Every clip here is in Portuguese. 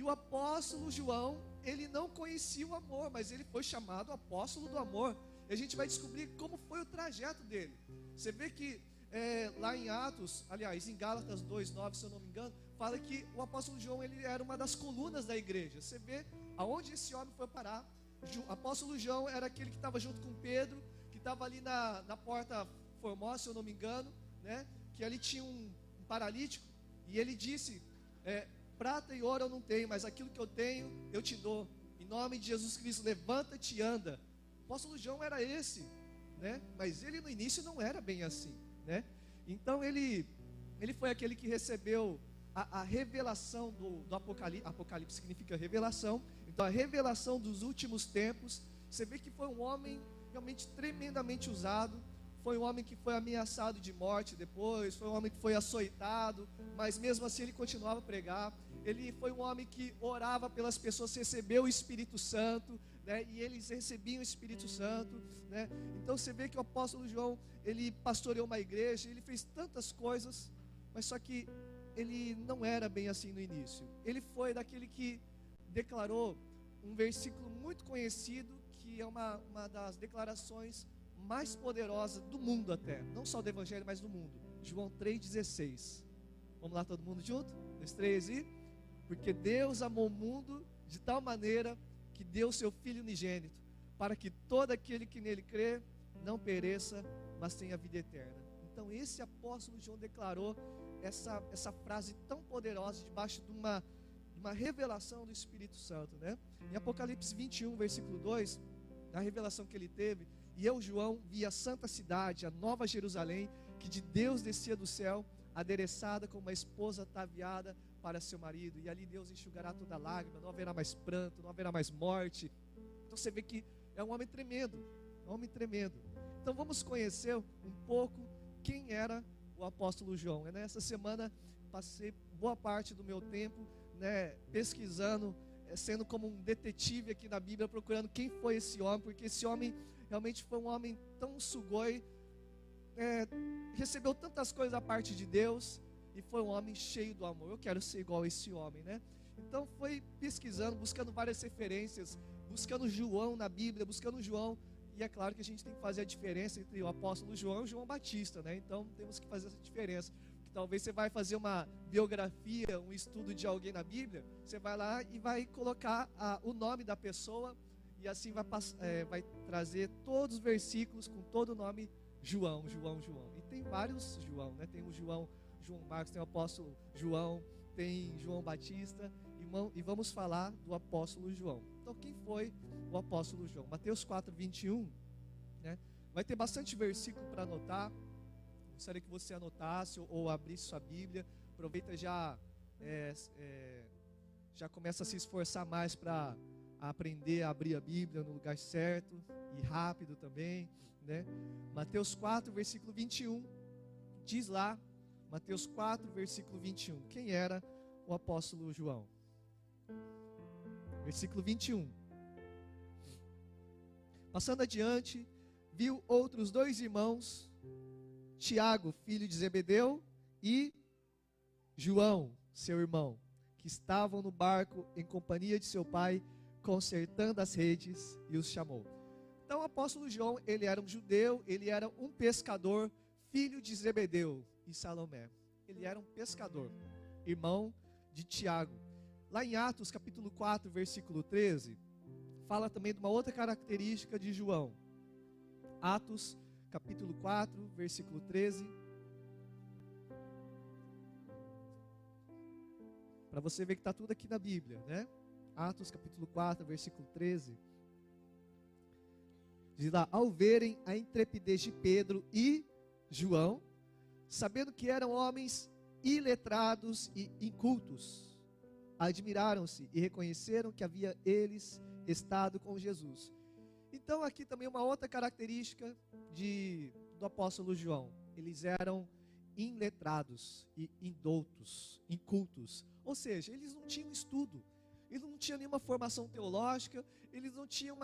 E o apóstolo João, ele não conhecia o amor, mas ele foi chamado apóstolo do amor. E a gente vai descobrir como foi o trajeto dele. Você vê que lá em Atos, aliás, em Gálatas 2:9, se eu não me engano, fala que o apóstolo João, ele era uma das colunas da igreja. Você vê aonde esse homem foi parar. O apóstolo João era aquele que estava junto com Pedro, que estava ali na porta Formosa, se eu não me engano, né? Que ali tinha um paralítico, e ele disse, prata e ouro eu não tenho, mas aquilo que eu tenho, eu te dou. Em nome de Jesus Cristo, levanta-te e anda. O apóstolo João era esse, né? Mas ele no início não era bem assim, né? Então ele foi aquele que recebeu a revelação do Apocalipse. Apocalipse significa revelação. Então a revelação dos últimos tempos. Você vê que foi um homem realmente tremendamente usado. Foi um homem que foi ameaçado de morte depois. Foi um homem que foi açoitado, mas mesmo assim ele continuava a pregar. Ele foi um homem que orava pelas pessoas, recebeu o Espírito Santo, né? E eles recebiam o Espírito Santo, né? Então você vê que o apóstolo João, ele pastoreou uma igreja, ele fez tantas coisas, mas só que ele não era bem assim no início. Ele foi daquele que declarou um versículo muito conhecido, que é uma das declarações mais poderosas do mundo até, não só do Evangelho, mas do mundo. João 3,16. Vamos lá todo mundo junto? 2, 3 e... Porque Deus amou o mundo de tal maneira que deu o seu Filho unigênito, para que todo aquele que nele crê não pereça, mas tenha vida eterna. Então esse apóstolo João declarou essa frase tão poderosa debaixo de uma revelação do Espírito Santo, né? Em Apocalipse 21, versículo 2, a revelação que ele teve: e eu, João, vi a santa cidade, a nova Jerusalém, que de Deus descia do céu, adereçada como uma esposa ataviada para seu marido, e ali Deus enxugará toda lágrima, não haverá mais pranto, não haverá mais morte. Então você vê que é um homem tremendo, um homem tremendo. Então vamos conhecer um pouco quem era o apóstolo João. Nessa semana passei boa parte do meu tempo, né, pesquisando, sendo como um detetive aqui na Bíblia, procurando quem foi esse homem, porque esse homem realmente foi um homem tão sugoi, recebeu tantas coisas da parte de Deus, e foi um homem cheio do amor. Eu quero ser igual a esse homem, né? Então foi pesquisando, buscando várias referências, buscando João na Bíblia, buscando João. E é claro que a gente tem que fazer a diferença entre o apóstolo João e o João Batista, né? Então temos que fazer essa diferença. Porque talvez você vai fazer uma biografia, um estudo de alguém na Bíblia, você vai lá e vai colocar o nome da pessoa, e assim vai trazer todos os versículos com todo o nome João. E tem vários João, né? Tem o João Marcos, tem o apóstolo João, tem João Batista, e vamos falar do apóstolo João. Então quem foi o apóstolo João? Mateus 4:21, né? Vai ter bastante versículo para anotar. Gostaria que você anotasse ou abrisse sua Bíblia. Aproveita já começa a se esforçar mais para aprender a abrir a Bíblia no lugar certo e rápido também, né? Mateus 4, versículo 21, diz lá, Mateus 4, versículo 21, quem era o apóstolo João? Versículo 21. Passando adiante, viu outros 2 irmãos, Tiago, filho de Zebedeu, e João, seu irmão, que estavam no barco em companhia de seu pai, consertando as redes, e os chamou. Então o apóstolo João, ele era um judeu, ele era um pescador, filho de Zebedeu e Salomé. Ele era um pescador, irmão de Tiago. Lá em Atos capítulo 4, versículo 13, fala também de uma outra característica de João. Atos capítulo 4, versículo 13. Para você ver que está tudo aqui na Bíblia, né? Atos capítulo 4, versículo 13. Diz lá: ao verem a intrepidez de Pedro e João, sabendo que eram homens iletrados e incultos, admiraram-se e reconheceram que havia eles estado com Jesus. Então aqui também uma outra característica do apóstolo João: eles eram iletrados e indoutos, incultos, ou seja, eles não tinham estudo, eles não tinham nenhuma formação teológica, eles não tinham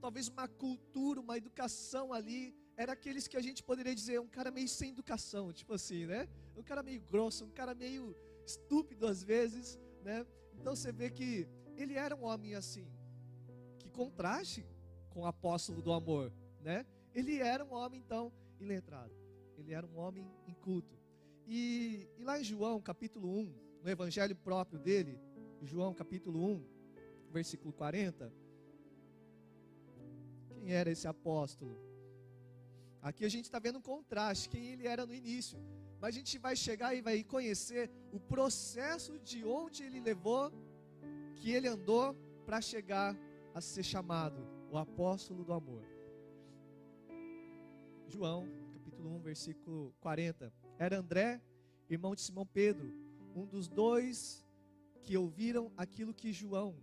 talvez uma cultura, uma educação ali. Era aqueles que a gente poderia dizer, um cara meio sem educação, tipo assim, né? Um cara meio grosso, um cara meio estúpido às vezes, né? Então você vê que ele era um homem assim, que contraste com o apóstolo do amor, né? Ele era um homem então iletrado, ele era um homem inculto. E lá em João capítulo 1, no evangelho próprio dele, João capítulo 1, versículo 40, quem era esse apóstolo? Aqui a gente está vendo um contraste, quem ele era no início. Mas a gente vai chegar e vai conhecer o processo de onde ele levou, que ele andou para chegar a ser chamado o apóstolo do amor. João, capítulo 1, versículo 40. Era André, irmão de Simão Pedro, um dos dois que ouviram aquilo que João,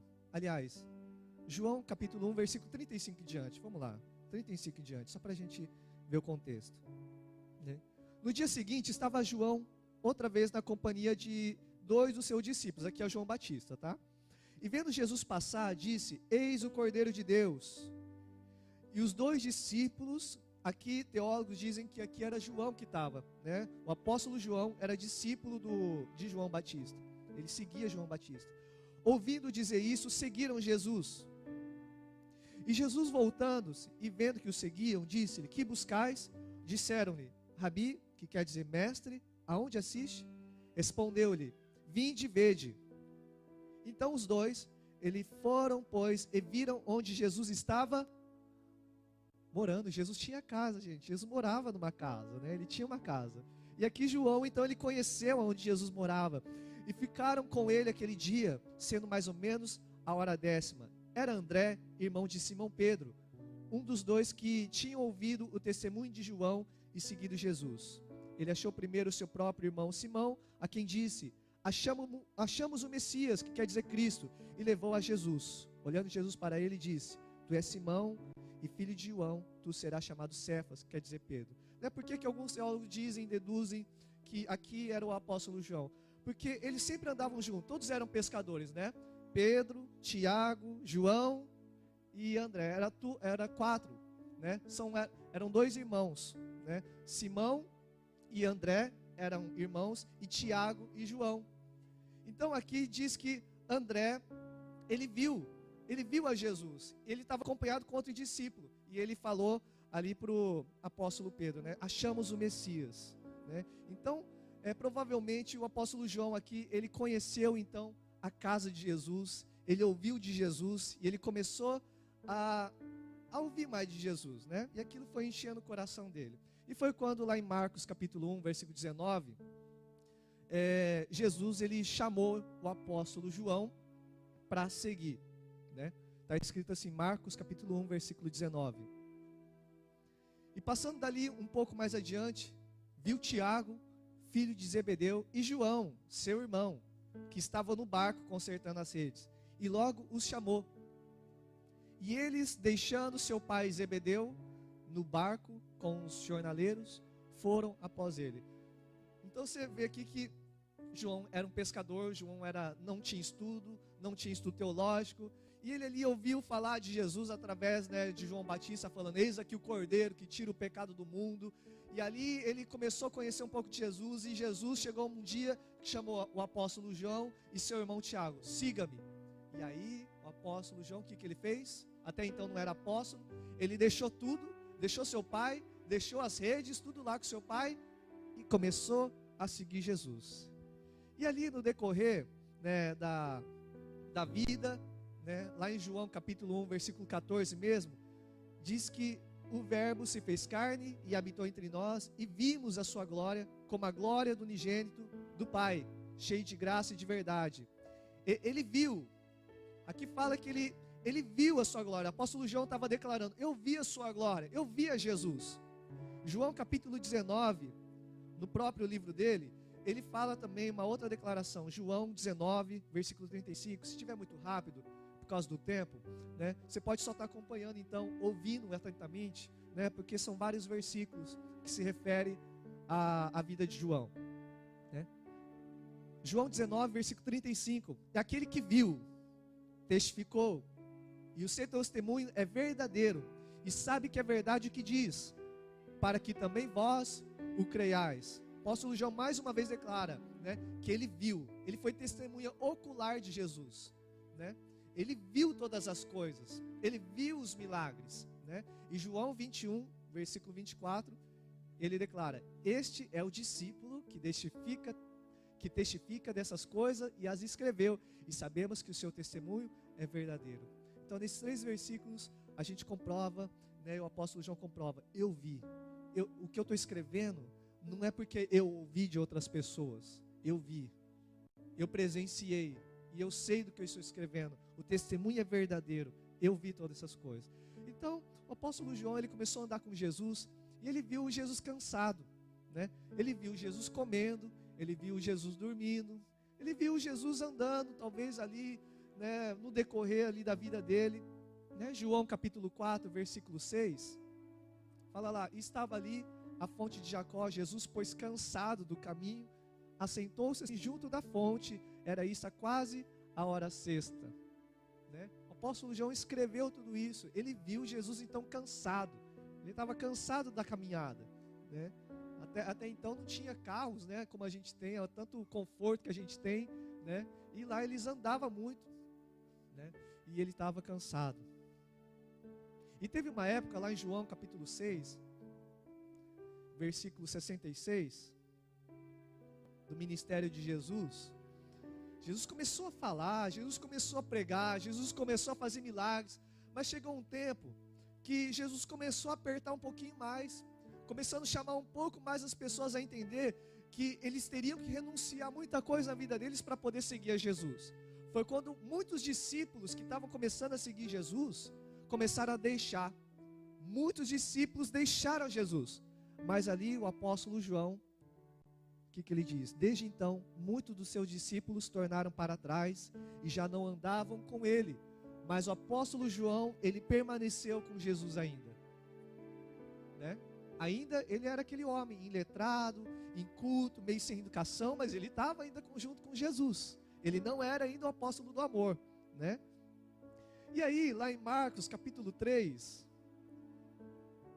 João capítulo 1, versículo 35 em diante. Vamos lá, 35 em diante, só para a gente ver o contexto, né? No dia seguinte estava João outra vez na companhia de dois dos seus discípulos. Aqui é o João Batista, tá? E vendo Jesus passar, disse: eis o Cordeiro de Deus. E os dois discípulos, aqui teólogos dizem que aqui era João que estava, né? O apóstolo João era discípulo de João Batista. Ele seguia João Batista. Ouvindo dizer isso, seguiram Jesus. E Jesus, voltando-se e vendo que o seguiam, disse-lhe: que buscais? Disseram-lhe: Rabi, que quer dizer mestre, aonde assiste? Respondeu-lhe: vinde e vede. Então os dois, eles foram, pois, e viram onde Jesus estava morando. Jesus tinha casa, gente. Jesus morava numa casa, né? Ele tinha uma casa. E aqui João, então, ele conheceu onde Jesus morava. E ficaram com ele aquele dia, sendo mais ou menos a hora 10ª. Era André, irmão de Simão Pedro, um dos dois que tinham ouvido o testemunho de João e seguido Jesus. Ele achou primeiro o seu próprio irmão Simão, a quem disse: achamos o Messias, que quer dizer Cristo, e levou a Jesus. Olhando Jesus para ele, disse: tu és Simão, e filho de João, tu serás chamado Cefas, que quer dizer Pedro. Não é porque que alguns teólogos deduzem que aqui era o apóstolo João? Porque eles sempre andavam juntos, todos eram pescadores, né? Pedro, Tiago, João e André, era 4, né? Eram 2 irmãos, né? Simão e André eram irmãos, e Tiago e João. Então aqui diz que André, ele viu a Jesus, ele estava acompanhado com outro discípulo, e ele falou ali para o apóstolo Pedro, né? Achamos o Messias, né? Então, provavelmente o apóstolo João aqui, ele conheceu então a casa de Jesus, ele ouviu de Jesus, e ele começou a ouvir mais de Jesus, né? E aquilo foi enchendo o coração dele. E foi quando lá em Marcos capítulo 1, versículo 19, Jesus, ele chamou o apóstolo João para seguir, né? Está escrito assim, Marcos capítulo 1, versículo 19. E passando dali um pouco mais adiante, viu Tiago, filho de Zebedeu, e João, seu irmão, que estava no barco consertando as redes, e logo os chamou. E eles, deixando seu pai Zebedeu no barco com os jornaleiros, foram após ele. Então você vê aqui que João era um pescador, João não tinha estudo teológico, e ele ali ouviu falar de Jesus através, né, de João Batista, falando: eis aqui o Cordeiro que tira o pecado do mundo. E ali ele começou a conhecer um pouco de Jesus, e Jesus chegou um dia que chamou o apóstolo João e seu irmão Tiago: siga-me. E aí o apóstolo João, o que ele fez? Até então não era apóstolo, ele deixou tudo, deixou seu pai, deixou as redes, tudo lá com seu pai, e começou a seguir Jesus. E ali no decorrer, né, da vida, né, lá em João capítulo 1, versículo 14 mesmo, diz que o verbo se fez carne e habitou entre nós, e vimos a sua glória como a glória do unigênito do Pai, cheio de graça e de verdade. Ele viu, aqui fala que ele viu a sua glória. O apóstolo João estava declarando: eu vi a sua glória, eu vi a Jesus. João capítulo 19, no próprio livro dele, ele fala também uma outra declaração. João 19, versículo 35, se estiver muito rápido, por causa do tempo, né, você pode só estar acompanhando então, ouvindo atentamente, né, porque são vários versículos que se referem à vida de João, né? João 19, versículo 35, é aquele que viu, testificou, e o seu testemunho é verdadeiro, e sabe que é verdade o que diz, para que também vós o creiais. O apóstolo João mais uma vez declara, né, que ele viu, ele foi testemunha ocular de Jesus, né? Ele viu todas as coisas, ele viu os milagres, né? E João 21, versículo 24, ele declara: este é o discípulo que testifica dessas coisas e as escreveu, e sabemos que o seu testemunho é verdadeiro. Então, nesses 3 versículos, a gente comprova, né, o apóstolo João comprova: eu vi. O que eu estou escrevendo não é porque eu ouvi de outras pessoas, eu vi, eu presenciei, e eu sei do que eu estou escrevendo. O testemunho é verdadeiro, eu vi todas essas coisas. Então, o apóstolo João, ele começou a andar com Jesus, e ele viu Jesus cansado, né? Ele viu Jesus comendo, ele viu Jesus dormindo, ele viu Jesus andando, talvez ali, né, no decorrer ali da vida dele, né? João capítulo 4, versículo 6, fala lá: estava ali a fonte de Jacó, Jesus, pois cansado do caminho, assentou-se junto da fonte, era isso a quase a hora sexta, né? O apóstolo João escreveu tudo isso, ele viu Jesus então cansado, ele estava cansado da caminhada, né? Até então não tinha carros, né, como a gente tem, tanto conforto que a gente tem, né? E lá eles andavam muito, né? E ele estava cansado. E teve uma época lá em João capítulo 6, versículo 66, do ministério de Jesus. Jesus começou a falar, Jesus começou a pregar, Jesus começou a fazer milagres, mas chegou um tempo que Jesus começou a apertar um pouquinho mais, começando a chamar um pouco mais as pessoas a entender que eles teriam que renunciar muita coisa na vida deles para poder seguir a Jesus. Foi quando muitos discípulos que estavam começando a seguir Jesus, começaram a deixar. Muitos discípulos deixaram Jesus. Mas ali o apóstolo João, o que ele diz? Desde então, muitos dos seus discípulos tornaram para trás e já não andavam com ele. Mas o apóstolo João, ele permaneceu com Jesus ainda, né? Ainda ele era aquele homem iletrado, inculto, meio sem educação, mas ele estava ainda junto com Jesus. Ele não era ainda o apóstolo do amor, né? E aí, lá em Marcos capítulo 3,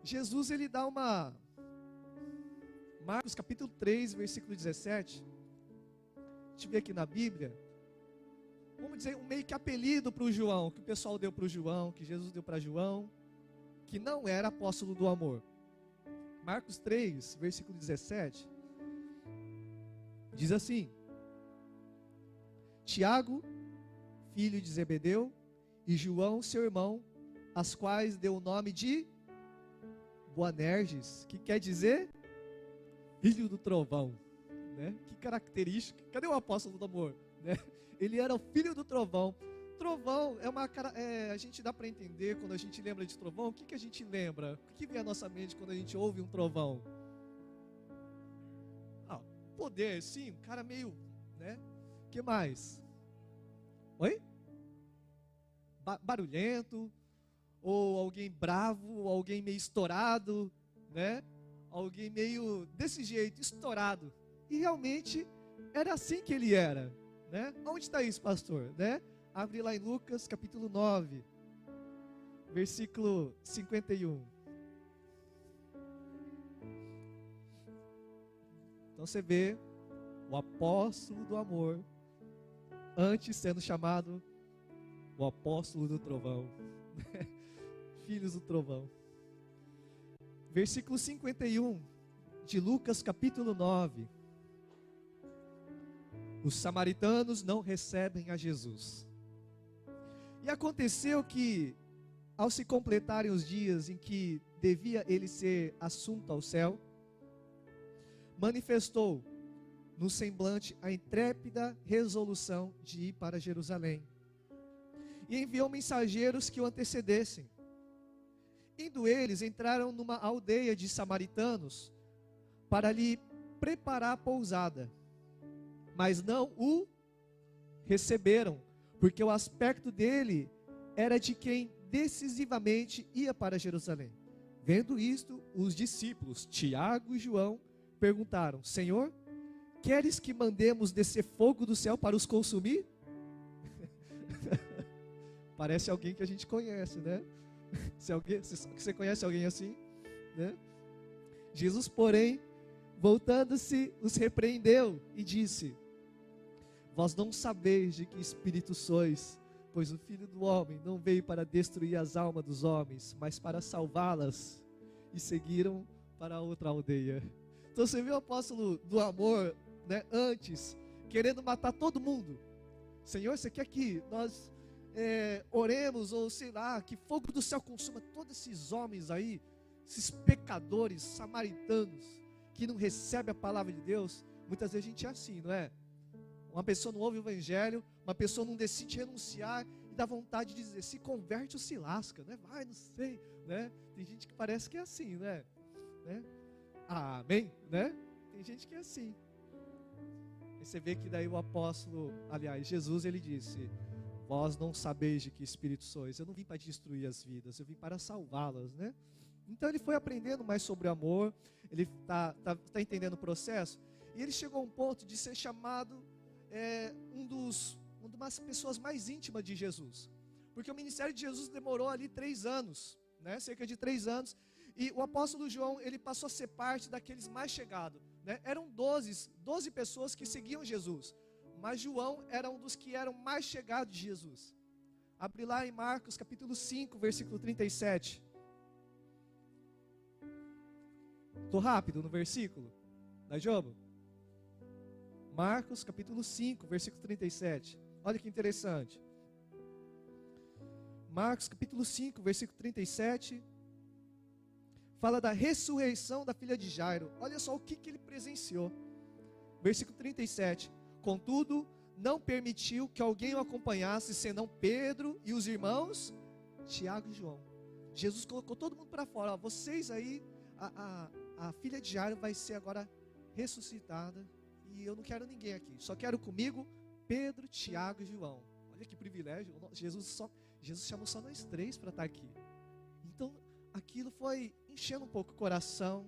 Jesus ele dá uma... Marcos capítulo 3, versículo 17. A gente vê aqui na Bíblia, vamos dizer, um meio que apelido para o João, que o pessoal deu para o João, que Jesus deu para João, que não era apóstolo do amor. Marcos 3, versículo 17, diz assim: Tiago, filho de Zebedeu, e João, seu irmão, as quais deu o nome de Boanerges, que quer dizer filho do trovão, né? Que característica. Cadê o apóstolo do amor, né? Ele era o filho do trovão. Trovão é uma a gente dá para entender quando a gente lembra de trovão. O que a gente lembra? O que vem à nossa mente quando a gente ouve um trovão? Poder, sim, um cara meio, né? O que mais? Oi? Barulhento, ou alguém bravo, ou alguém meio estourado, né? Alguém meio desse jeito, estourado. E realmente era assim que ele era, né? Onde está isso, pastor? Né? Abre lá em Lucas capítulo 9, versículo 51. Então você vê o apóstolo do amor, antes sendo chamado o apóstolo do trovão. Filhos do trovão. Versículo 51 de Lucas capítulo 9. Os samaritanos não recebem a Jesus. E aconteceu que, ao se completarem os dias em que devia ele ser assunto ao céu, manifestou no semblante a intrépida resolução de ir para Jerusalém. E enviou mensageiros que o antecedessem. Indo eles, entraram numa aldeia de samaritanos para lhe preparar a pousada. Mas não o receberam, porque o aspecto dele era de quem decisivamente ia para Jerusalém. Vendo isto, os discípulos, Tiago e João, perguntaram: Senhor, queres que mandemos descer fogo do céu para os consumir? Parece alguém que a gente conhece, né? Você conhece alguém assim, né? Jesus, porém, voltando-se, os repreendeu e disse: vós não sabeis de que espírito sois, pois o Filho do Homem não veio para destruir as almas dos homens, mas para salvá-las. E seguiram para outra aldeia. Então você viu o apóstolo do amor, né, antes, querendo matar todo mundo. Senhor, você quer que nós oremos, ou sei lá, que fogo do céu consuma todos esses homens aí, esses pecadores, samaritanos, que não recebem a palavra de Deus? Muitas vezes a gente é assim, não é? Uma pessoa não ouve o evangelho, uma pessoa não decide renunciar e dá vontade de dizer, se converte ou se lasca, né? Vai, não sei, né? Tem gente que parece que é assim, né? Amém, né? Tem gente que é assim. E você vê que daí o apóstolo, aliás, Jesus, ele disse, vós não sabeis de que espírito sois. Eu não vim para destruir as vidas, eu vim para salvá-las, né? Então ele foi aprendendo mais sobre amor, ele tá entendendo o processo, e ele chegou a um ponto de ser chamado uma das pessoas mais íntimas de Jesus, porque o ministério de Jesus demorou ali 3 anos, né? Cerca de 3 anos, e o apóstolo João, ele passou a ser parte daqueles mais chegados, né? Eram 12 pessoas que seguiam Jesus, mas João era um dos que eram mais chegados de Jesus. Abre lá em Marcos capítulo 5, versículo 37. Estou rápido no versículo, dá jogo? Marcos capítulo 5, versículo 37. Olha que interessante. Marcos capítulo 5, versículo 37. Fala da ressurreição da filha de Jairo. Olha só o que ele presenciou. Versículo 37. Contudo, não permitiu que alguém o acompanhasse, senão Pedro e os irmãos Tiago e João. Jesus colocou todo mundo para fora. Ó, vocês aí, a filha de Jairo vai ser agora ressuscitada. E eu não quero ninguém aqui. Só quero comigo Pedro, Tiago e João. Olha que privilégio. Jesus chamou só nós 3 para estar aqui. Então, aquilo foi enchendo um pouco o coração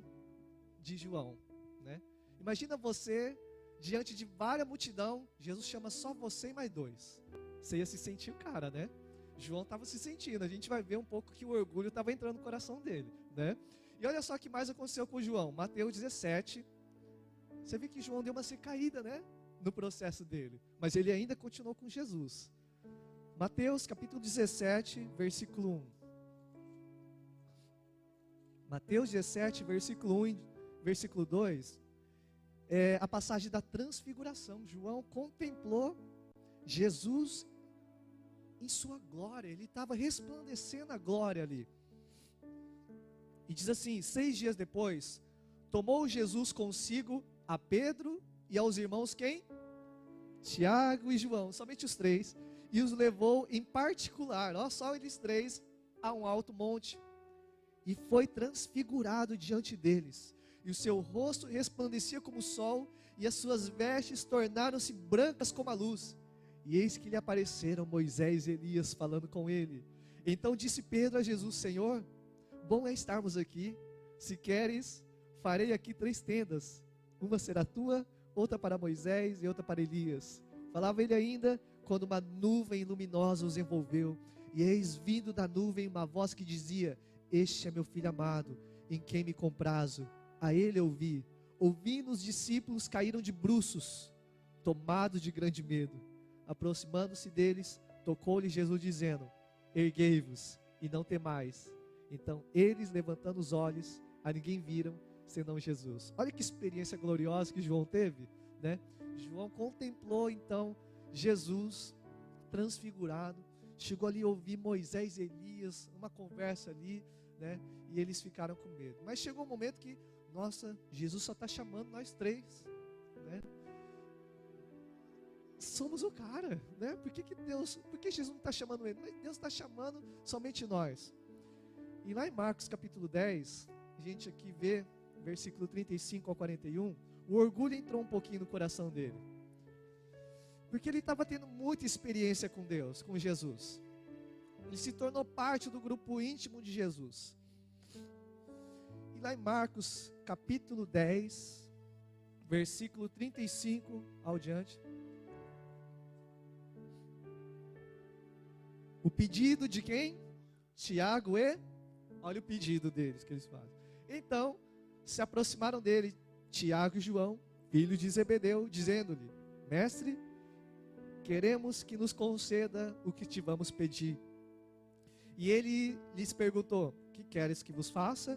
de João, né? Imagina você diante de várias multidão, Jesus chama só você e mais 2. Você ia se sentir o cara, né? João estava se sentindo. A gente vai ver um pouco que o orgulho estava entrando no coração dele, né? E olha só o que mais aconteceu com João. Mateus 17. Você vê que João deu uma recaída, né? No processo dele. Mas ele ainda continuou com Jesus. Mateus capítulo 17, versículo 1. Mateus 17, versículo 1 e versículo 2. É a passagem da transfiguração. João contemplou Jesus em sua glória. Ele estava resplandecendo a glória ali. E diz assim, 6 dias depois, tomou Jesus consigo a Pedro e aos irmãos quem? Tiago e João, somente os 3. E os levou em particular, ó, só eles 3, a um alto monte. E foi transfigurado diante deles. E o seu rosto resplandecia como o sol, e as suas vestes tornaram-se brancas como a luz. E eis que lhe apareceram Moisés e Elias falando com ele. Então disse Pedro a Jesus, Senhor, bom é estarmos aqui. Se queres, farei aqui 3 tendas. Uma será tua, outra para Moisés e outra para Elias. Falava ele ainda, quando uma nuvem luminosa os envolveu. E eis vindo da nuvem uma voz que dizia, este é meu filho amado, em quem me comprazo. A ele ouvi. Ouvindo os discípulos caíram de bruços, tomados de grande medo. Aproximando-se deles, tocou-lhe Jesus dizendo, erguei-vos e não temais. Então eles, levantando os olhos, a ninguém viram, senão Jesus. Olha que experiência gloriosa que João teve, né? João contemplou então Jesus transfigurado, chegou ali a ouvir Moisés e Elias, uma conversa ali, né? E eles ficaram com medo. Mas chegou um momento que, nossa, Jesus só está chamando nós 3, né? Somos o cara, né? Por que Jesus não está chamando ele? Mas Deus está chamando somente nós. E lá em Marcos capítulo 10, a gente aqui vê, versículo 35 ao 41, o orgulho entrou um pouquinho no coração dele. Porque ele estava tendo muita experiência com Deus, com Jesus. Ele se tornou parte do grupo íntimo de Jesus. E lá em Marcos capítulo 10, versículo 35 ao diante. O pedido de quem? Tiago e... Olha o pedido deles que eles fazem. Então, se aproximaram dele, Tiago e João, filhos de Zebedeu, dizendo-lhe, mestre, queremos que nos conceda o que te vamos pedir. E ele lhes perguntou: que queres que vos faça?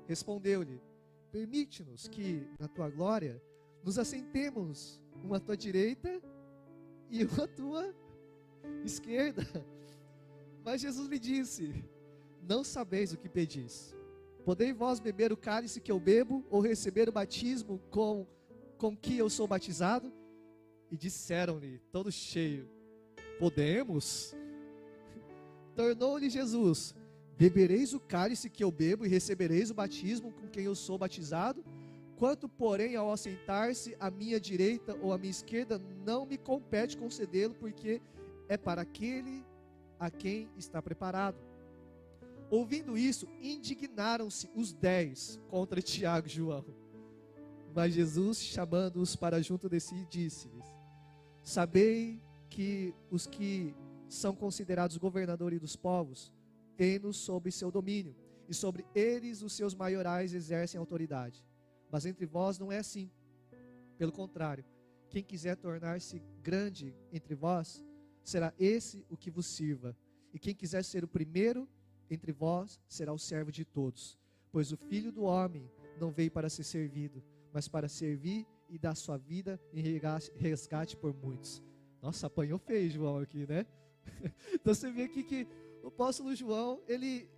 Respondeu-lhe: permite-nos que, na tua glória, nos assentemos, uma à tua direita e uma à tua esquerda. Mas Jesus lhe disse: não sabeis o que pedis. Podei vós beber o cálice que eu bebo, ou receber o batismo com que eu sou batizado? E disseram-lhe, todo cheio: podemos. Tornou-lhe Jesus: bebereis o cálice que eu bebo e recebereis o batismo com quem eu sou batizado? Quanto, porém, ao assentar-se à minha direita ou à minha esquerda, não me compete concedê-lo, porque é para aquele a quem está preparado. Ouvindo isso, indignaram-se os 10 contra Tiago e João. Mas Jesus, chamando-os para junto de si, disse-lhes: sabei que os que são considerados governadores dos povos têm-nos sob seu domínio, e sobre eles os seus maiorais exercem autoridade. Mas entre vós não é assim. Pelo contrário, quem quiser tornar-se grande entre vós, será esse o que vos sirva. E quem quiser ser o primeiro entre vós, será o servo de todos. Pois o Filho do Homem não veio para ser servido, mas para servir e dar sua vida em resgate por muitos. Nossa, apanhou feio João aqui, né? Então você vê aqui que o apóstolo João, ele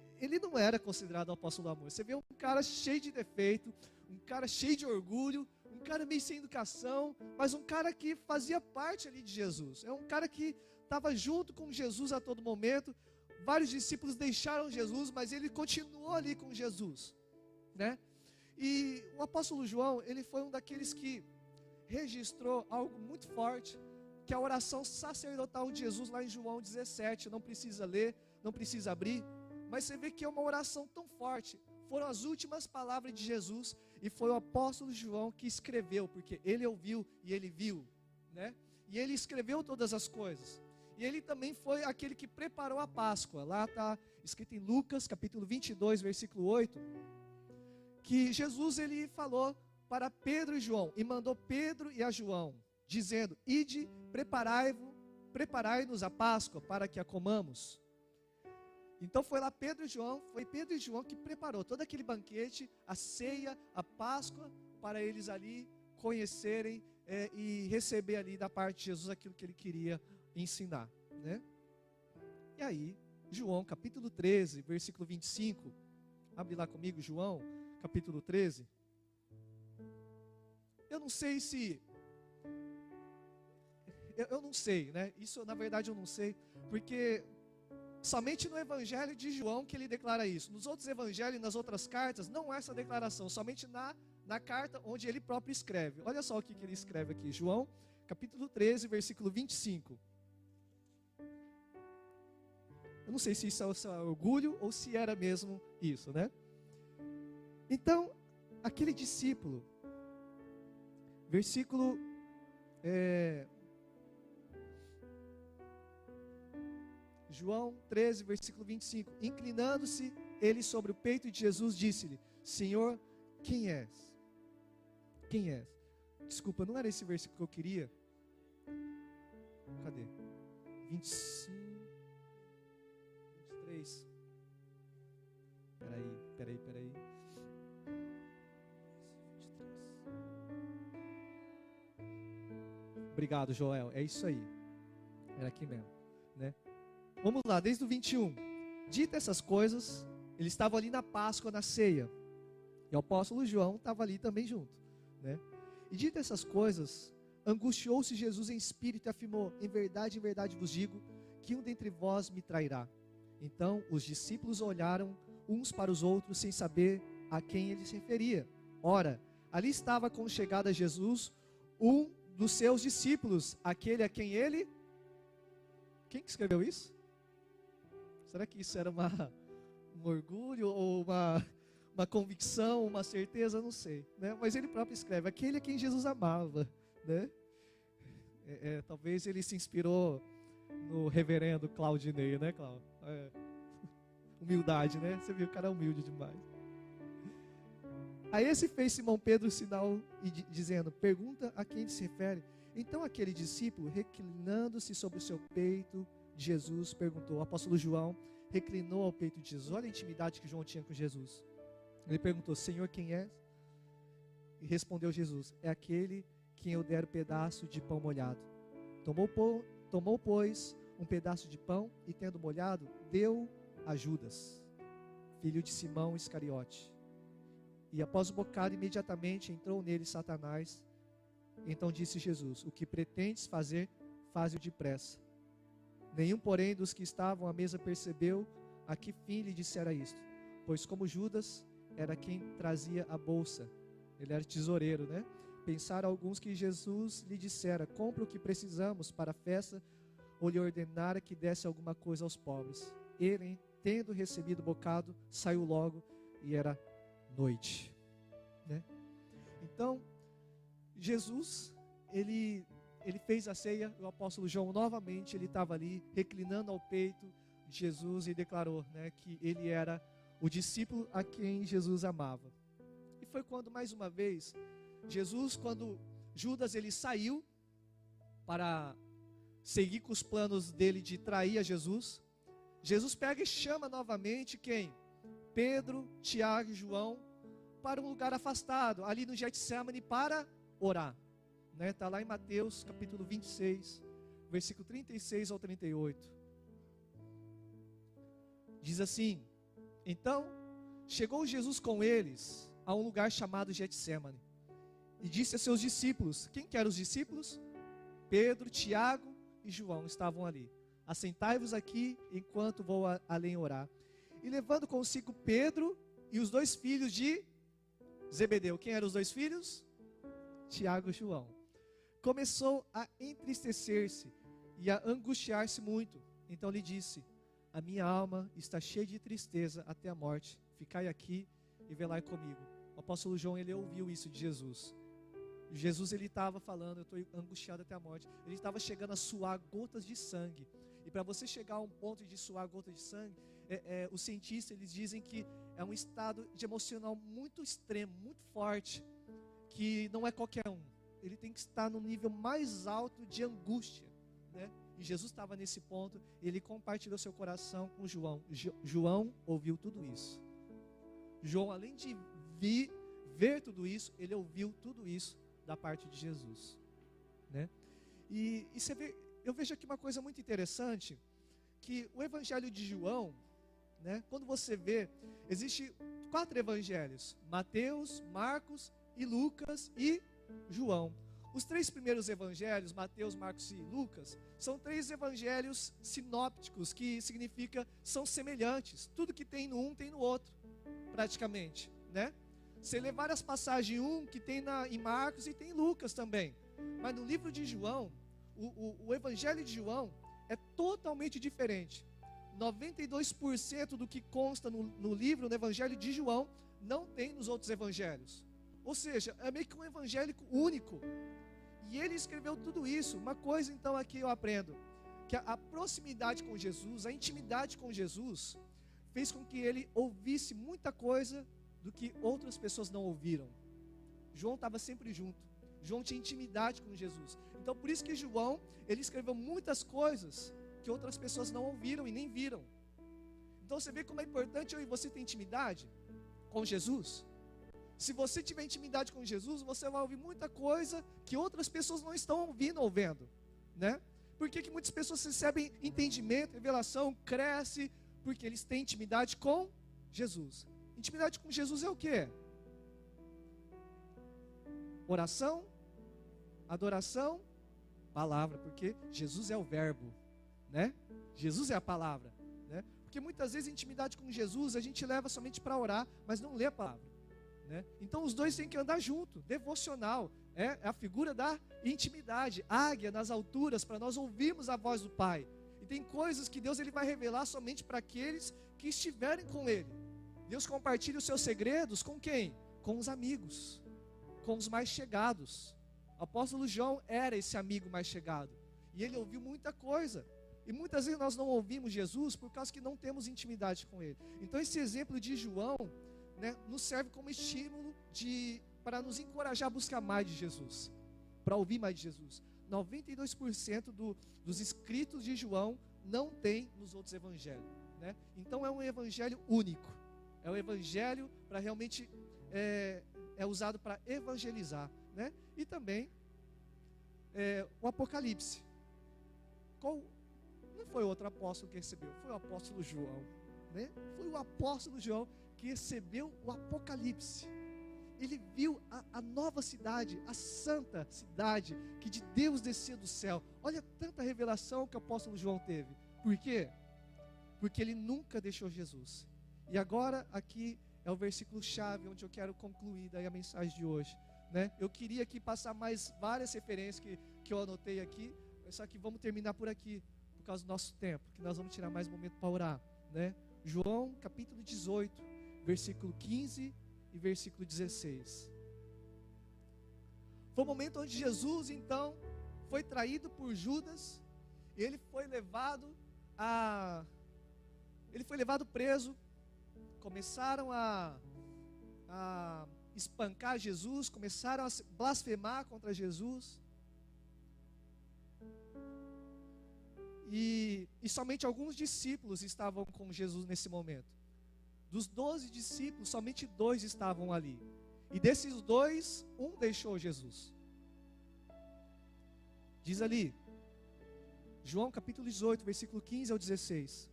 não era considerado o apóstolo do amor. Você vê um cara cheio de defeito, um cara cheio de orgulho, um cara meio sem educação, mas um cara que fazia parte ali de Jesus. É um cara que estava junto com Jesus a todo momento. Vários discípulos deixaram Jesus, mas ele continuou ali com Jesus, né? E o apóstolo João, ele foi um daqueles que registrou algo muito forte, que é a oração sacerdotal de Jesus lá em João 17. Não precisa ler, não precisa abrir, mas você vê que é uma oração tão forte. Foram as últimas palavras de Jesus, e foi o apóstolo João que escreveu, porque ele ouviu e ele viu, né? E ele escreveu todas as coisas. E ele também foi aquele que preparou a Páscoa. Lá está escrito em Lucas, capítulo 22, versículo 8, que Jesus, ele falou para Pedro e João, e mandou Pedro e a João, dizendo: ide, preparai-nos a Páscoa, para que a comamos. Então foi Pedro e João que preparou todo aquele banquete, a ceia, a Páscoa, para eles ali conhecerem e receber ali da parte de Jesus aquilo que ele queria ensinar, né? E aí, João capítulo 13, versículo 25, abre lá comigo, João capítulo 13. Eu não sei se, eu não sei, né? Isso na verdade eu não sei, porque somente no evangelho de João que ele declara isso. Nos outros evangelhos e nas outras cartas não há essa declaração, somente na carta onde ele próprio escreve. Olha só o que ele escreve aqui, João capítulo 13, versículo 25. Eu não sei se isso é orgulho ou se era mesmo isso, né? Então, aquele discípulo, versículo João 13, versículo 25. Inclinando-se ele sobre o peito de Jesus, disse-lhe: Senhor, quem és? Quem és? Desculpa, não era esse versículo que eu queria. Cadê? 25, 23. Peraí. 23. Obrigado, Joel. É isso aí. Era aqui mesmo, né? Vamos lá, desde o 21. Dita essas coisas, ele estava ali na Páscoa, na ceia. E o apóstolo João estava ali também junto, né? E dita essas coisas, angustiou-se Jesus em espírito e afirmou: em verdade vos digo, que um dentre vós me trairá. Então os discípulos olharam uns para os outros, sem saber a quem ele se referia. Ora, ali estava com chegada a Jesus um dos seus discípulos, aquele a quem ele... Quem que escreveu isso? Será que isso era um orgulho ou uma convicção, uma certeza? Não sei, né? Mas ele próprio escreve: aquele a quem Jesus amava, né? Talvez ele se inspirou no reverendo Claudinei, né, Cláudio? Humildade, né? Você viu, o cara é humilde demais. A esse fez Simão Pedro o sinal, dizendo: pergunta a quem ele se refere. Então aquele discípulo, reclinando-se sobre o seu peito, Jesus perguntou. O apóstolo João reclinou ao peito de Jesus. Olha a intimidade que João tinha com Jesus. Ele perguntou: Senhor, quem é? E respondeu Jesus: é aquele quem eu der o pedaço de pão molhado. Tomou, pois, um pedaço de pão e, tendo molhado, deu a Judas, filho de Simão Iscariote. E após o bocado, imediatamente entrou nele Satanás. Então disse Jesus: o que pretendes fazer, faze-o depressa. Nenhum, porém, dos que estavam à mesa percebeu a que fim lhe dissera isto, pois como Judas era quem trazia a bolsa, ele era tesoureiro, né? Pensaram alguns que Jesus lhe dissera: compra o que precisamos para a festa, ou lhe ordenara que desse alguma coisa aos pobres. Ele, tendo recebido o bocado, saiu logo, e era noite, né? Então, Jesus, ele fez a ceia. O apóstolo João novamente, ele estava ali, reclinando ao peito de Jesus, e declarou, né, que ele era o discípulo a quem Jesus amava. E foi quando, mais uma vez, Jesus, quando Judas ele saiu para seguir com os planos dele de trair a Jesus, Jesus pega e chama novamente quem? Pedro, Tiago e João para um lugar afastado, ali no Getsemane, para orar. Está lá em Mateus capítulo 26, versículo 36 ao 38. Diz assim: então chegou Jesus com eles a um lugar chamado Getsemane, e disse a seus discípulos. Quem que eram os discípulos? Pedro, Tiago e João estavam ali. Assentai-vos aqui enquanto vou além orar. E levando consigo Pedro e os dois filhos de Zebedeu. Quem eram os dois filhos? Tiago e João. Começou a entristecer-se e a angustiar-se muito. Então lhe disse: a minha alma está cheia de tristeza até a morte. Ficai aqui e velai comigo. O apóstolo João, ele ouviu isso de Jesus. Jesus, ele estava falando: eu estou angustiado até a morte. Ele estava chegando a suar gotas de sangue. E para você chegar a um ponto de suar gotas de sangue, os cientistas, eles dizem que é um estado de emocional muito extremo, muito forte, que não é qualquer um. Ele tem que estar no nível mais alto de angústia, né? E Jesus estava nesse ponto. Ele compartilhou seu coração com João. João ouviu tudo isso. João, além de ver tudo isso, ele ouviu tudo isso da parte de Jesus, né? E você vê, eu vejo aqui uma coisa muito interessante, que o evangelho de João, né, quando você vê, existe 4 evangelhos: Mateus, Marcos e Lucas e João. Os 3 primeiros evangelhos, Mateus, Marcos e Lucas, são 3 evangelhos sinópticos, que significa são semelhantes. Tudo que tem no um tem no outro, praticamente, né? Você lê várias passagens em que tem em Marcos e tem em Lucas também. Mas no livro de João, o evangelho de João é totalmente diferente. 92% do que consta no livro, no evangelho de João, não tem nos outros evangelhos. Ou seja, é meio que um evangélico único. E ele escreveu tudo isso. Uma coisa então aqui eu aprendo, que a proximidade com Jesus, a intimidade com Jesus, fez com que ele ouvisse muita coisa do que outras pessoas não ouviram. João estava sempre junto. João tinha intimidade com Jesus. Então por isso que João, ele escreveu muitas coisas que outras pessoas não ouviram e nem viram. Então você vê como é importante eu e você ter intimidade com Jesus. Se você tiver intimidade com Jesus, você vai ouvir muita coisa que outras pessoas não estão ouvindo ou vendo, né? Por que muitas pessoas recebem entendimento, revelação, cresce? Porque eles têm intimidade com Jesus. Intimidade com Jesus é o quê? Oração, adoração, palavra, porque Jesus é o verbo, né? Jesus é a palavra, né? Porque muitas vezes a intimidade com Jesus a gente leva somente para orar, mas não lê a palavra, né? Então os dois têm que andar junto. Devocional é a figura da intimidade, águia nas alturas, para nós ouvirmos a voz do Pai. E tem coisas que Deus ele vai revelar somente para aqueles que estiverem com Ele. Deus compartilha os seus segredos com quem? Com os amigos, com os mais chegados. O apóstolo João era esse amigo mais chegado, e ele ouviu muita coisa. E muitas vezes nós não ouvimos Jesus por causa que não temos intimidade com Ele. Então esse exemplo de João, né, nos serve como estímulo para nos encorajar a buscar mais de Jesus, para ouvir mais de Jesus. 92% dos escritos de João não tem nos outros evangelhos, né? Então é um evangelho único. É um evangelho para realmente é usado para evangelizar, né? E também o Apocalipse. Não foi outro apóstolo que recebeu, foi o apóstolo João, né? Foi o apóstolo João que recebeu o Apocalipse. Ele viu a nova cidade, a santa cidade que de Deus descia do céu. Olha tanta revelação que o apóstolo João teve. Por quê? Porque ele nunca deixou Jesus. E agora aqui é o versículo chave onde eu quero concluir daí a mensagem de hoje, né? Eu queria aqui passar mais várias referências que eu anotei aqui, só que vamos terminar por aqui, por causa do nosso tempo, que nós vamos tirar mais um momento para orar, né? João capítulo 18, versículo 15 e versículo 16. Foi o momento onde Jesus então foi traído por Judas, e ele foi levado preso. Começaram a espancar Jesus, começaram a blasfemar contra Jesus. E somente alguns discípulos estavam com Jesus nesse momento. Dos 12 discípulos, somente 2 estavam ali. E desses 2, um deixou Jesus. Diz ali, João capítulo 18, versículo 15 ao 16.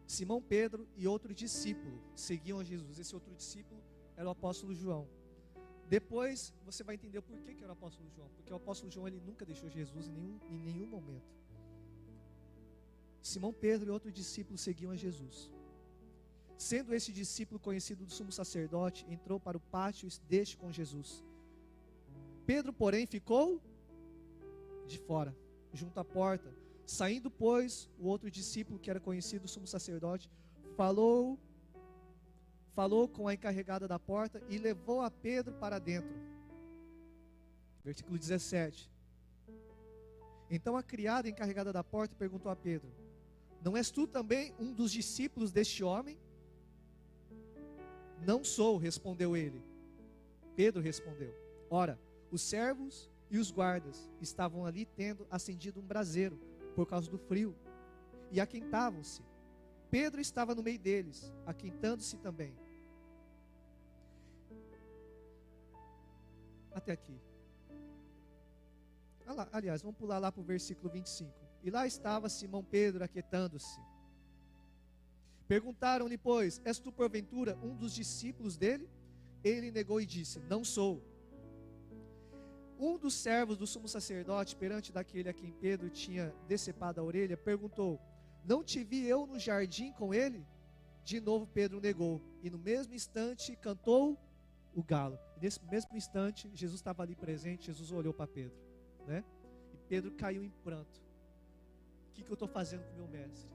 Simão Pedro e outro discípulo seguiam a Jesus. Esse outro discípulo era o apóstolo João. Depois você vai entender o porquê que era o apóstolo João. Porque o apóstolo João ele nunca deixou Jesus em nenhum momento. Simão Pedro e outro discípulo seguiam a Jesus. Sendo esse discípulo conhecido do sumo sacerdote, entrou para o pátio deste com Jesus. Pedro, porém, ficou de fora, junto à porta. Saindo, pois, o outro discípulo, que era conhecido do sumo sacerdote, falou com a encarregada da porta e levou a Pedro para dentro. Versículo 17. Então a criada encarregada da porta perguntou a Pedro: não és tu também um dos discípulos deste homem? Não sou, respondeu ele. Pedro respondeu: ora, os servos e os guardas estavam ali tendo acendido um braseiro por causa do frio, e aquentavam-se. Pedro estava no meio deles, aquentando-se também. Até aqui. Aliás, vamos pular lá para o versículo 25. E lá estava Simão Pedro aquietando-se. Perguntaram-lhe, pois, és tu porventura um dos discípulos dele? Ele negou e disse: não sou. Um dos servos do sumo sacerdote, perante daquele a quem Pedro tinha decepado a orelha, perguntou: não te vi eu no jardim com ele? De novo Pedro negou, e no mesmo instante cantou o galo. E nesse mesmo instante, Jesus estava ali presente. Jesus olhou para Pedro, né? E Pedro caiu em pranto. O que eu estou fazendo com o meu mestre?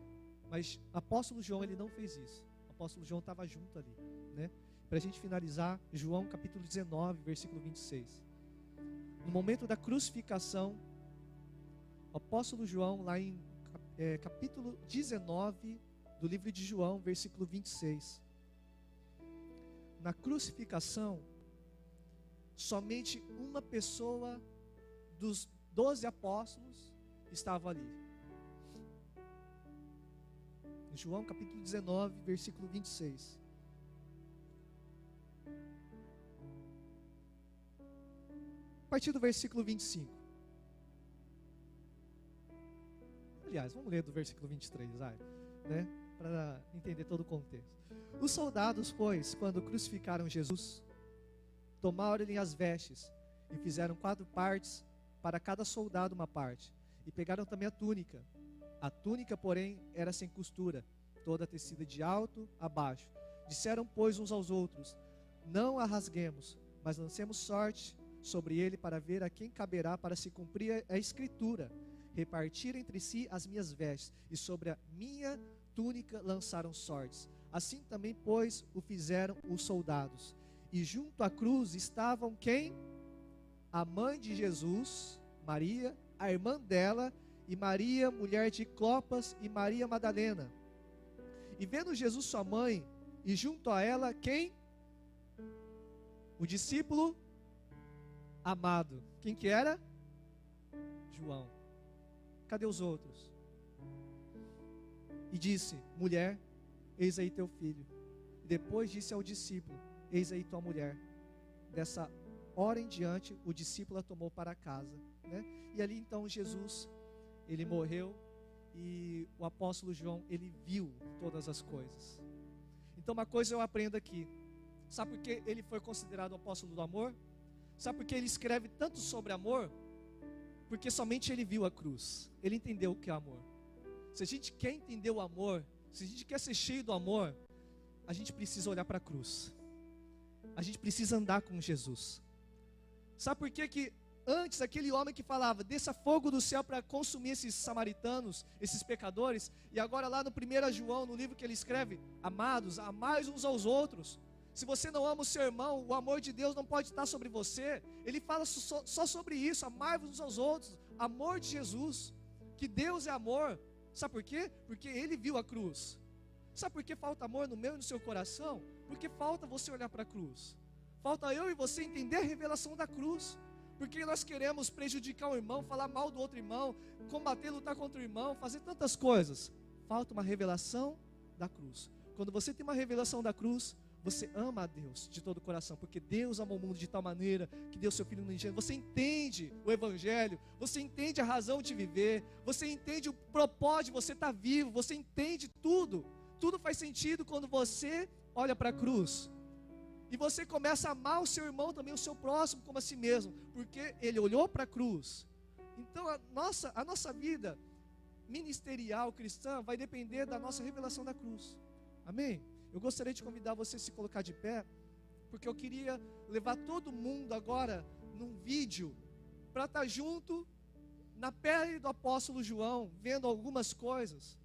Mas o apóstolo João, ele não fez isso. O apóstolo João estava junto ali, né? Para a gente finalizar, João capítulo 19, versículo 26. No momento da crucificação, o apóstolo João, lá em capítulo 19 do livro de João, versículo 26. Na crucificação, somente uma pessoa dos 12 apóstolos estava ali. João capítulo 19, versículo 26. A partir do versículo 25. Aliás, vamos ler do versículo 23, né? Para entender todo o contexto. Os soldados, pois, quando crucificaram Jesus, tomaram-lhe as vestes e fizeram 4 partes, para cada soldado uma parte, e pegaram também a túnica. A túnica, porém, era sem costura, toda tecida de alto a baixo. Disseram, pois, uns aos outros: não a rasguemos, mas lancemos sorte sobre ele, para ver a quem caberá, para se cumprir a escritura: repartir entre si as minhas vestes, e sobre a minha túnica lançaram sortes. Assim também, pois, o fizeram os soldados. E junto à cruz estavam quem? A mãe de Jesus, Maria, a irmã dela, e Maria, mulher de Clopas, e Maria Madalena. E vendo Jesus sua mãe, e junto a ela quem? o discípulo amado. Quem que era? João. Cadê os outros? E disse: mulher, eis aí teu filho. E depois disse ao discípulo: eis aí tua mulher. Dessa hora em diante, o discípulo a tomou para casa, né? E ali então Jesus, ele morreu, e o apóstolo João, ele viu todas as coisas. Então uma coisa eu aprendo aqui. Sabe por que ele foi considerado o apóstolo do amor? Sabe por que ele escreve tanto sobre amor? Porque somente ele viu a cruz. Ele entendeu o que é amor. Se a gente quer entender o amor, se a gente quer ser cheio do amor, a gente precisa olhar para a cruz. A gente precisa andar com Jesus. Sabe por que antes aquele homem que falava: desça fogo do céu para consumir esses samaritanos, esses pecadores, e agora lá no 1 João, no livro que ele escreve: amados, amai uns aos outros. Se você não ama o seu irmão, o amor de Deus não pode estar sobre você. Ele fala só sobre isso: amai-vos uns aos outros. Amor de Jesus, que Deus é amor. Sabe por quê? Porque ele viu a cruz. Sabe por que falta amor no meu e no seu coração? Porque falta você olhar para a cruz. Falta eu e você entender a revelação da cruz. Porque nós queremos prejudicar o irmão, falar mal do outro irmão, combater, lutar contra o irmão, fazer tantas coisas. Falta uma revelação da cruz. Quando você tem uma revelação da cruz, você ama a Deus de todo o coração, porque Deus amou o mundo de tal maneira que deu seu Filho unigênito. Você entende o Evangelho, você entende a razão de viver, você entende o propósito de você estar vivo, você entende tudo. Tudo faz sentido quando você olha para a cruz. E você começa a amar o seu irmão também, o seu próximo, como a si mesmo, porque ele olhou para a cruz. Então a nossa vida ministerial cristã vai depender da nossa revelação da cruz. Amém? Eu gostaria de convidar você a se colocar de pé, porque eu queria levar todo mundo agora num vídeo para estar junto na pele do apóstolo João, vendo algumas coisas,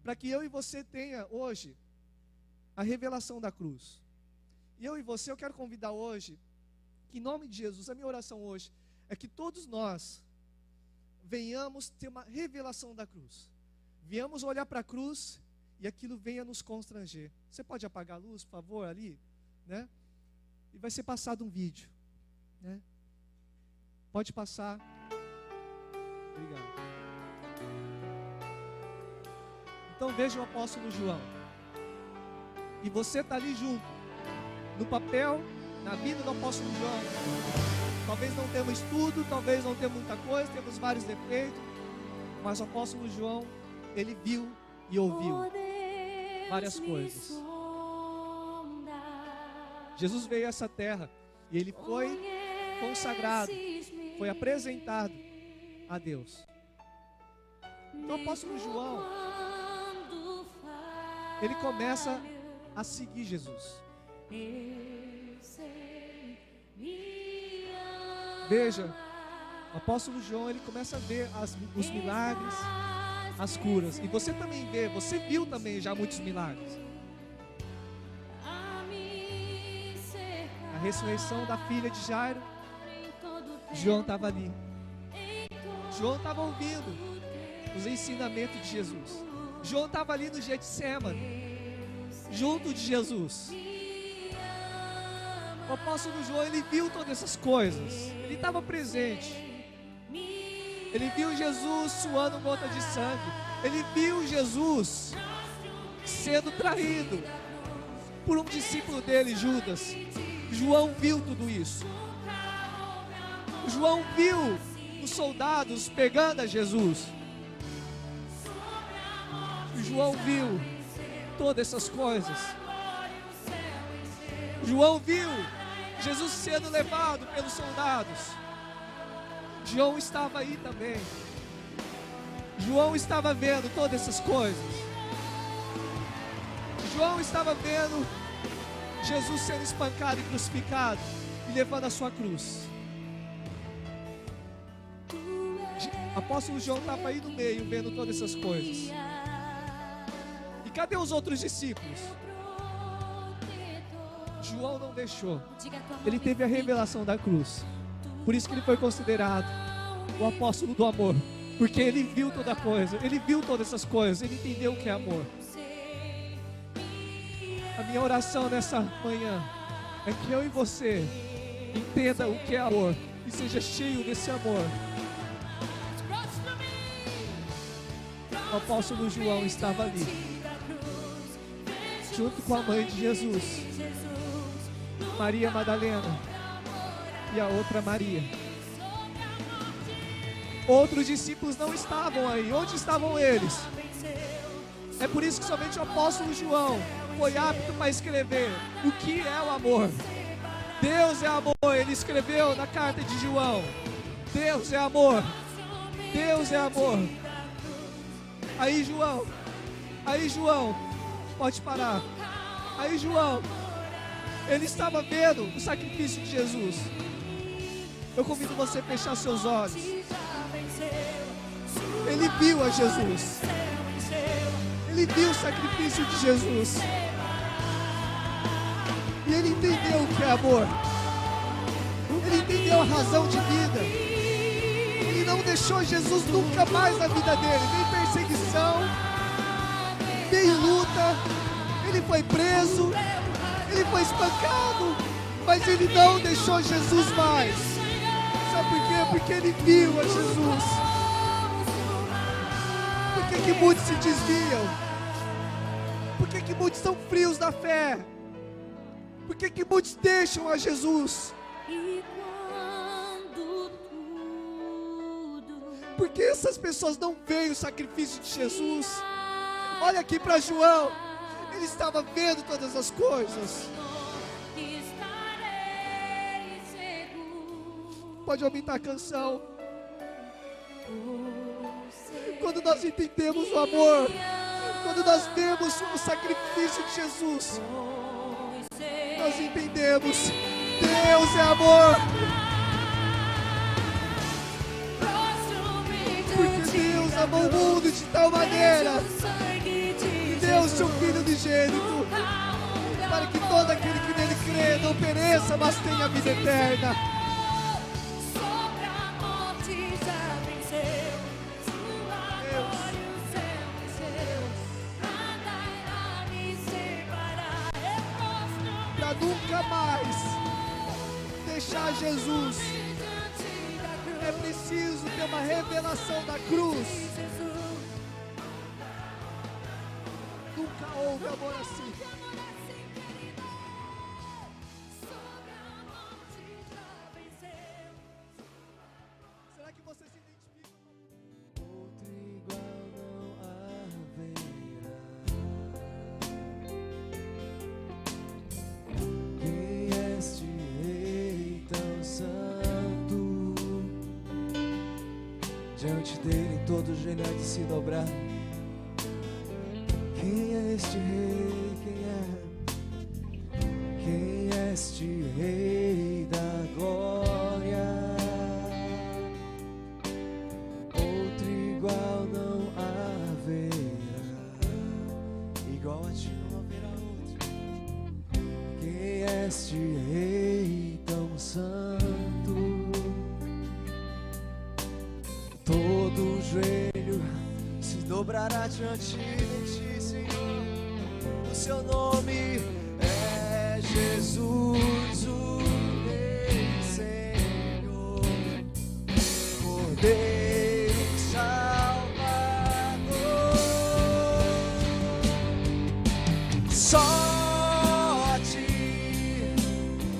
para que eu e você tenha hoje a revelação da cruz. E eu e você, eu quero convidar hoje, que em nome de Jesus, a minha oração hoje é que todos nós venhamos ter uma revelação da cruz. Venhamos olhar para a cruz e aquilo venha nos constranger. Você pode apagar a luz, por favor, ali, né? E vai ser passado um vídeo, né? Pode passar. Obrigado. Então veja o apóstolo João. E você está ali junto, no papel, na vida do apóstolo João. Talvez não temos estudo, talvez não temos muita coisa, temos vários defeitos, mas o apóstolo João, ele viu e ouviu várias coisas. Jesus veio a essa terra e ele foi consagrado, foi apresentado a Deus. Então o apóstolo João, ele começa a seguir Jesus. Veja, o apóstolo João, ele começa a ver os milagres, as curas. E você também vê, você viu também já muitos milagres. A ressurreição da filha de Jairo, João estava ali. João estava ouvindo os ensinamentos de Jesus. João estava ali no Getsêmani, junto de Jesus. O apóstolo João, ele viu todas essas coisas. Ele estava presente. Ele viu Jesus suando gota de sangue. Ele viu Jesus sendo traído por um discípulo dele, Judas. João viu tudo isso. João viu os soldados pegando a Jesus. João viu todas essas coisas. João viu Jesus sendo levado pelos soldados. João estava aí também. João estava vendo todas essas coisas. João estava vendo Jesus sendo espancado e crucificado e levando a sua cruz. Apóstolo João estava aí no meio vendo todas essas coisas. E cadê os outros discípulos? João não deixou. Ele teve a revelação da cruz. Por isso que ele foi considerado o apóstolo do amor. Porque ele viu toda coisa. Ele viu todas essas coisas. Ele entendeu o que é amor. A minha oração nessa manhã é que eu e você entenda o que é amor e seja cheio desse amor. O apóstolo João estava ali, junto com a mãe de Jesus, Maria Madalena e a outra Maria. Outros discípulos não estavam aí. Onde estavam eles? É por isso que somente o apóstolo João foi apto para escrever o que é o amor. Deus é amor. Ele escreveu na carta de João: Deus é amor. Deus é amor. Aí João, pode parar. Aí João, ele estava vendo o sacrifício de Jesus. Eu convido você a fechar seus olhos. Ele viu a Jesus. Ele viu o sacrifício de Jesus. E ele entendeu o que é amor. Ele entendeu a razão de vida. Ele não deixou Jesus nunca mais na vida dele. Nem perseguição, nem luta. Ele foi preso, ele foi espancado, mas ele não deixou Jesus mais. Sabe por quê? Porque ele viu a Jesus. Por que muitos se desviam? Por que muitos são frios da fé? Por que muitos deixam a Jesus? Porque essas pessoas não veem o sacrifício de Jesus. Olha aqui para João. Ele estava vendo todas as coisas. Pode aumentar a canção. Quando nós entendemos o amor, quando nós vemos o sacrifício de Jesus, nós entendemos: Deus é amor. Porque Deus amou o mundo de tal maneira que deu o seu Filho unigênito, para que todo aquele que nele crê não pereça, mas tenha vida eterna. Para nunca mais deixar Jesus, é preciso ter uma revelação da cruz. Nunca houve amor assim. Será que você se identifica? Outro igual não haverá. Quem é este rei tão santo? Diante dele todo joelho há de se dobrar. Quem é este rei? Quem é este rei da glória? Outro igual não haverá. Igual a ti não haverá outro. Quem é este rei tão santo? Todo joelho se dobrará diante de ti, Senhor. O seu nome é Jesus, o Rei, Senhor, Cordeiro Salvador. Só a ti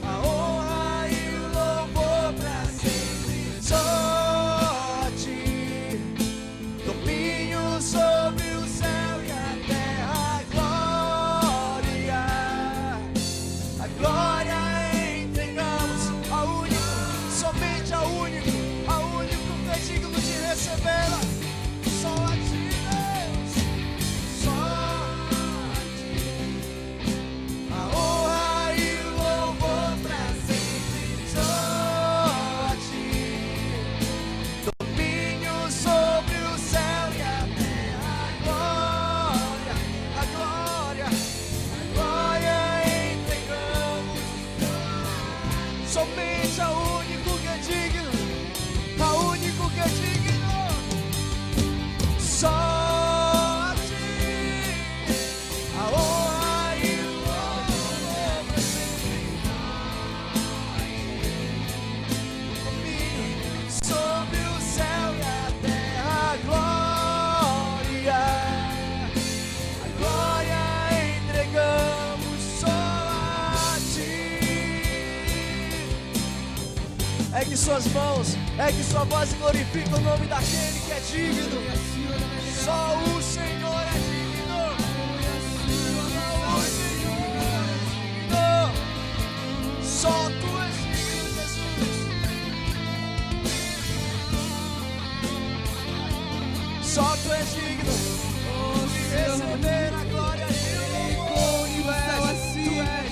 a honra e o louvor pra sempre. Só a ti domínio sobre o céu e a terra. A glória entregamos ao único, somente ao único que é digno de recebê-la. Só a ti, Deus, só a ti a honra e o louvor pra sempre. Só a ti domínio sobre o céu e a terra. A glória entregamos somente ao único que é digno, ao único que é digno. suas mãos, ergue sua voz e glorifica o nome daquele que é digno. Só o Senhor é digno. Só o Senhor é digno. Só tu és digno, Jesus. Só tu és digno de receber a glória e o louvor. Tu és.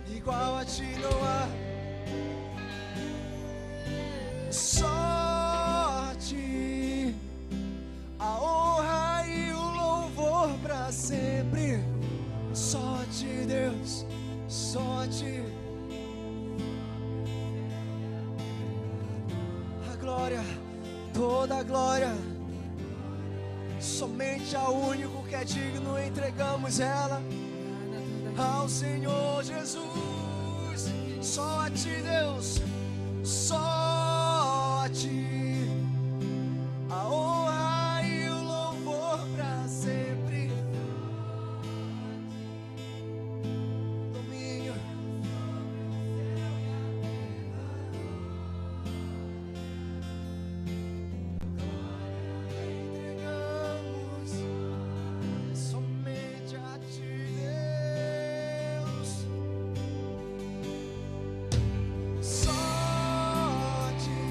Igual a ti não há, só a ti a honra e o louvor pra sempre. Só a ti, Deus, só a ti a glória, toda a glória. Somente ao único que é digno entregamos ela, ao Senhor Jesus. Só a ti, Deus, só a ti a honra e o louvor pra sempre. Domínio, entregamos somente a ti, Deus. Só a ti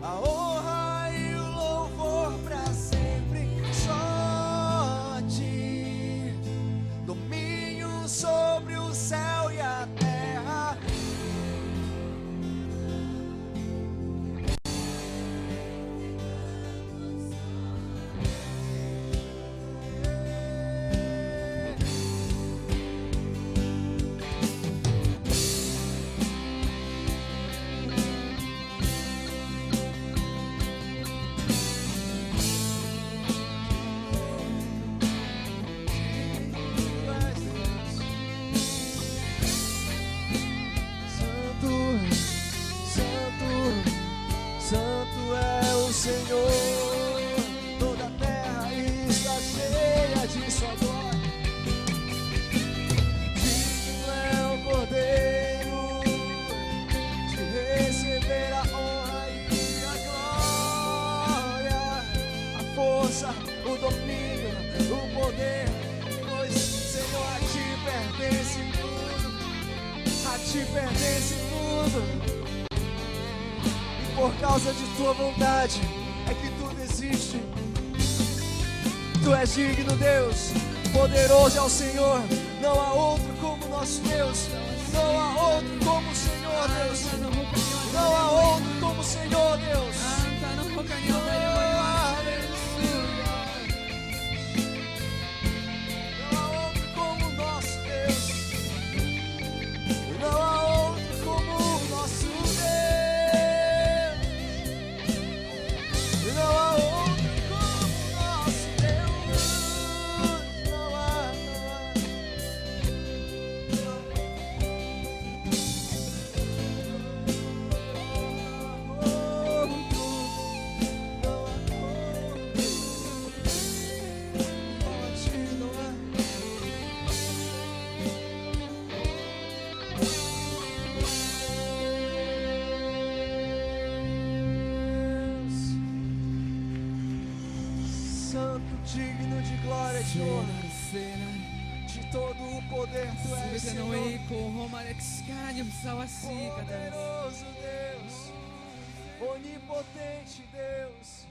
a honra e o louvor pra sempre. Só a ti domínio sobre o céu e a terra. Tu és Deus. te pertence tudo. E por causa de tua vontade é que tudo existe. Tu és digno, Deus. Poderoso é o Senhor. Não há outro como nosso Deus. Não há outro como o Senhor, Deus. Não há outro como o Senhor, Deus. Digno de glória, Senhor. De todo o poder tu és, Senhor. Poderoso Deus, onipotente Deus.